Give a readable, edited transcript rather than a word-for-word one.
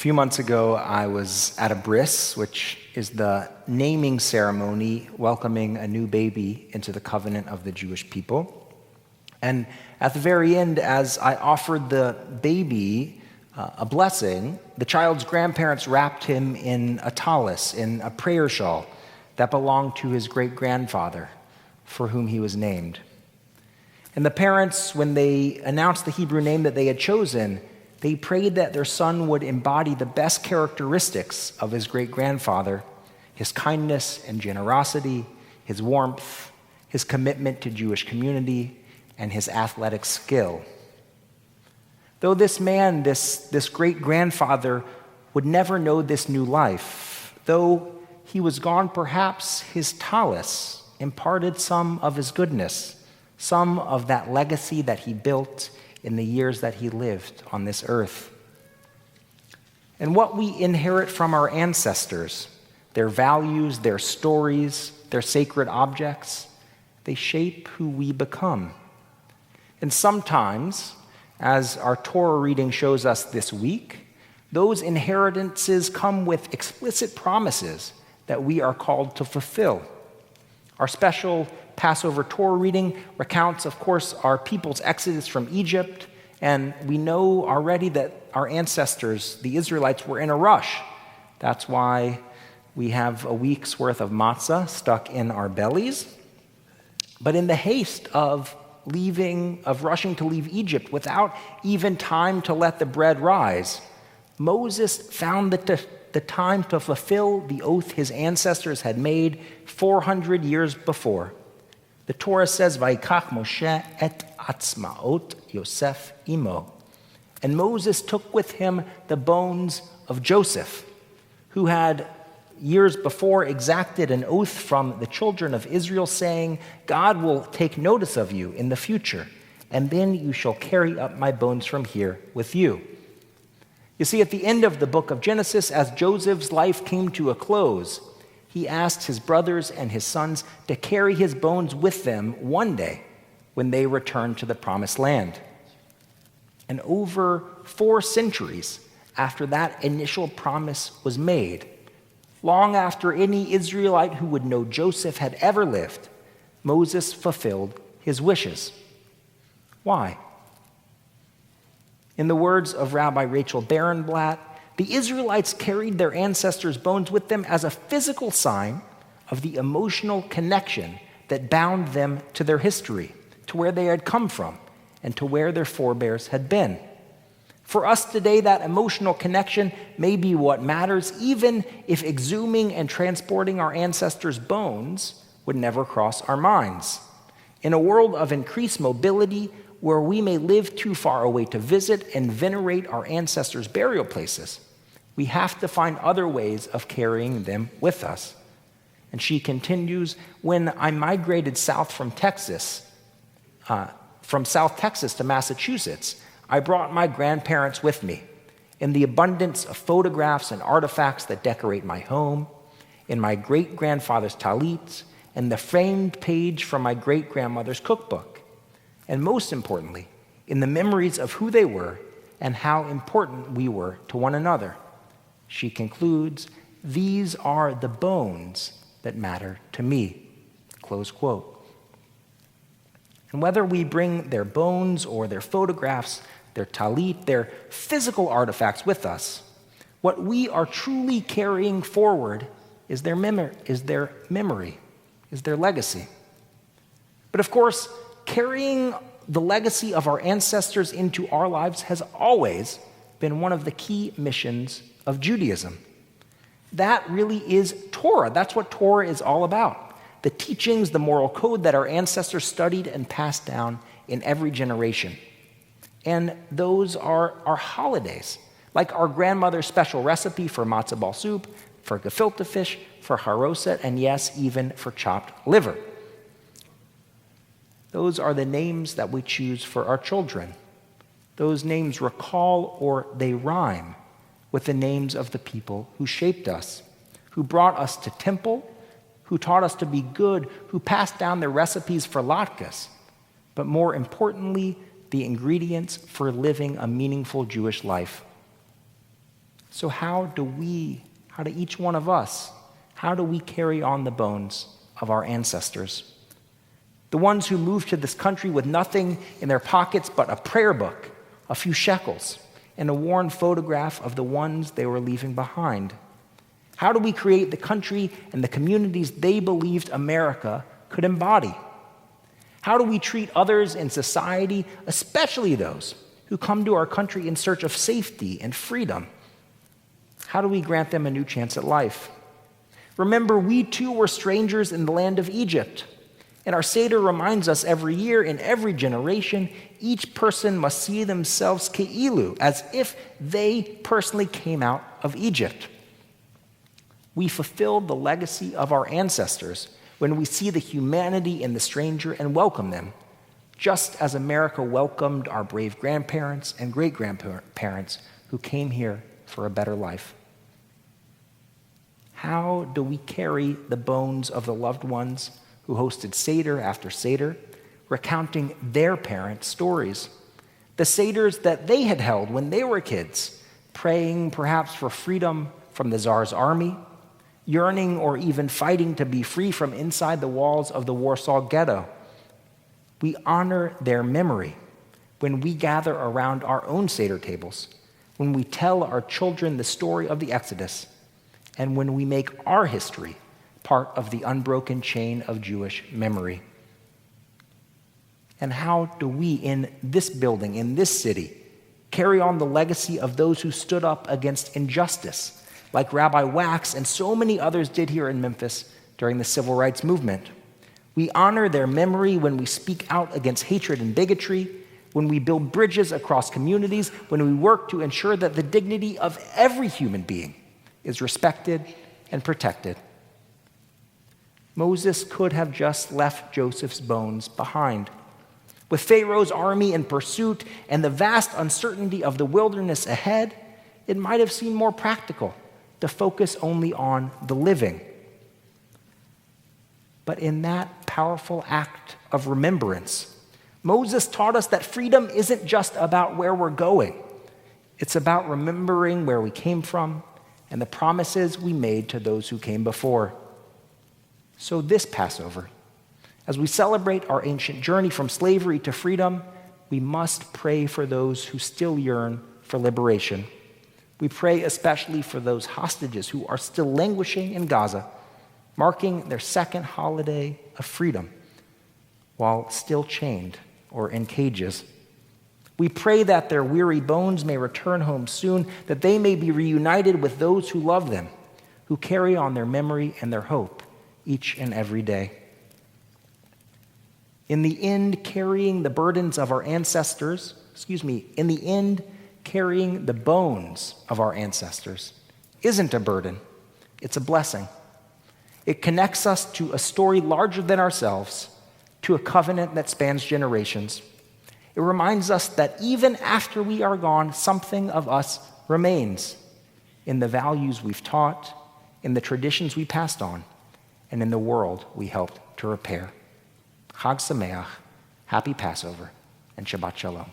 few months ago, I was at a bris, which is the naming ceremony welcoming a new baby into the covenant of the Jewish people. And at the very end, as I offered the baby a blessing, the child's grandparents wrapped him in a tallis, in a prayer shawl that belonged to his great-grandfather, for whom he was named. And the parents, when they announced the Hebrew name that they had chosen, they prayed that their son would embody the best characteristics of his great-grandfather: his kindness and generosity, his warmth, his commitment to Jewish community, and his athletic skill. Though this man, this great-grandfather, would never know this new life, though he was gone, perhaps his tallis imparted some of his goodness, some of that legacy that he built in the years that he lived on this earth. And what we inherit from our ancestors, their values, their stories, their sacred objects, they shape who we become. And sometimes, as our Torah reading shows us this week, those inheritances come with explicit promises that we are called to fulfill. Our special Passover Torah reading recounts, of course, our people's exodus from Egypt, and we know already that our ancestors, the Israelites, were in a rush. That's why we have a week's worth of matzah stuck in our bellies. But in the haste of rushing to leave Egypt without even time to let the bread rise, Moses found the time to fulfill the oath his ancestors had made 400 years before. The Torah says, "Vayikach Moshe et atzmaot Yosef imo." And Moses took with him the bones of Joseph, who had years before exacted an oath from the children of Israel, saying, "God will take notice of you in the future, and then you shall carry up my bones from here with you." You see, at the end of the book of Genesis, as Joseph's life came to a close, he asked his brothers and his sons to carry his bones with them one day when they returned to the promised land. And over 4 centuries after that initial promise was made, long after any Israelite who would know Joseph had ever lived, Moses fulfilled his wishes. Why? In the words of Rabbi Rachel Barenblatt, the Israelites carried their ancestors' bones with them as a physical sign of the emotional connection that bound them to their history, to where they had come from, and to where their forebears had been. For us today, that emotional connection may be what matters, even if exhuming and transporting our ancestors' bones would never cross our minds. In a world of increased mobility, where we may live too far away to visit and venerate our ancestors' burial places, we have to find other ways of carrying them with us. And she continues, "When I migrated south from South Texas to Massachusetts, I brought my grandparents with me in the abundance of photographs and artifacts that decorate my home, in my great-grandfather's talit, and the framed page from my great-grandmother's cookbook. And most importantly, in the memories of who they were and how important we were to one another." She concludes, "These are the bones that matter to me." Close quote. And whether we bring their bones or their photographs, their talit, their physical artifacts with us, what we are truly carrying forward is their memory, is their legacy. But of course, carrying the legacy of our ancestors into our lives has always been one of the key missions of Judaism. That really is Torah. That's what Torah is all about. The teachings, the moral code that our ancestors studied and passed down in every generation. And those are our holidays, like our grandmother's special recipe for matzo ball soup, for gefilte fish, for haroset, and yes, even for chopped liver. Those are the names that we choose for our children. Those names recall or they rhyme with the names of the people who shaped us, who brought us to temple, who taught us to be good, who passed down their recipes for latkes, but more importantly, the ingredients for living a meaningful Jewish life. So how do each one of us, how do we carry on the bones of our ancestors? The ones who moved to this country with nothing in their pockets but a prayer book, a few shekels, and a worn photograph of the ones they were leaving behind. How do we create the country and the communities they believed America could embody? How do we treat others in society, especially those who come to our country in search of safety and freedom? How do we grant them a new chance at life? Remember, we too were strangers in the land of Egypt. And our Seder reminds us every year, in every generation, each person must see themselves ke'ilu, as if they personally came out of Egypt. We fulfilled the legacy of our ancestors when we see the humanity in the stranger and welcome them, just as America welcomed our brave grandparents and great-grandparents who came here for a better life. How do we carry the bones of the loved ones who hosted Seder after Seder, recounting their parents' stories, the Seders that they had held when they were kids, praying perhaps for freedom from the Tsar's army, yearning or even fighting to be free from inside the walls of the Warsaw Ghetto? We honor their memory when we gather around our own Seder tables, when we tell our children the story of the Exodus, and when we make our history part of the unbroken chain of Jewish memory. And how do we in this building, in this city, carry on the legacy of those who stood up against injustice, like Rabbi Wax and so many others did here in Memphis during the civil rights movement? We honor their memory when we speak out against hatred and bigotry, when we build bridges across communities, when we work to ensure that the dignity of every human being is respected and protected. Moses could have just left Joseph's bones behind. With Pharaoh's army in pursuit and the vast uncertainty of the wilderness ahead, it might have seemed more practical to focus only on the living. But in that powerful act of remembrance, Moses taught us that freedom isn't just about where we're going. It's about remembering where we came from and the promises we made to those who came before. So this Passover, as we celebrate our ancient journey from slavery to freedom, we must pray for those who still yearn for liberation. We pray especially for those hostages who are still languishing in Gaza, marking their second holiday of freedom while still chained or in cages. We pray that their weary bones may return home soon, that they may be reunited with those who love them, who carry on their memory and their hope each and every day. In the end, carrying the burdens of our ancestors, in the end, carrying the bones of our ancestors isn't a burden, it's a blessing. It connects us to a story larger than ourselves, to a covenant that spans generations. It reminds us that even after we are gone, something of us remains in the values we've taught, in the traditions we passed on, and in the world we helped to repair. Chag Sameach, happy Passover, and Shabbat Shalom.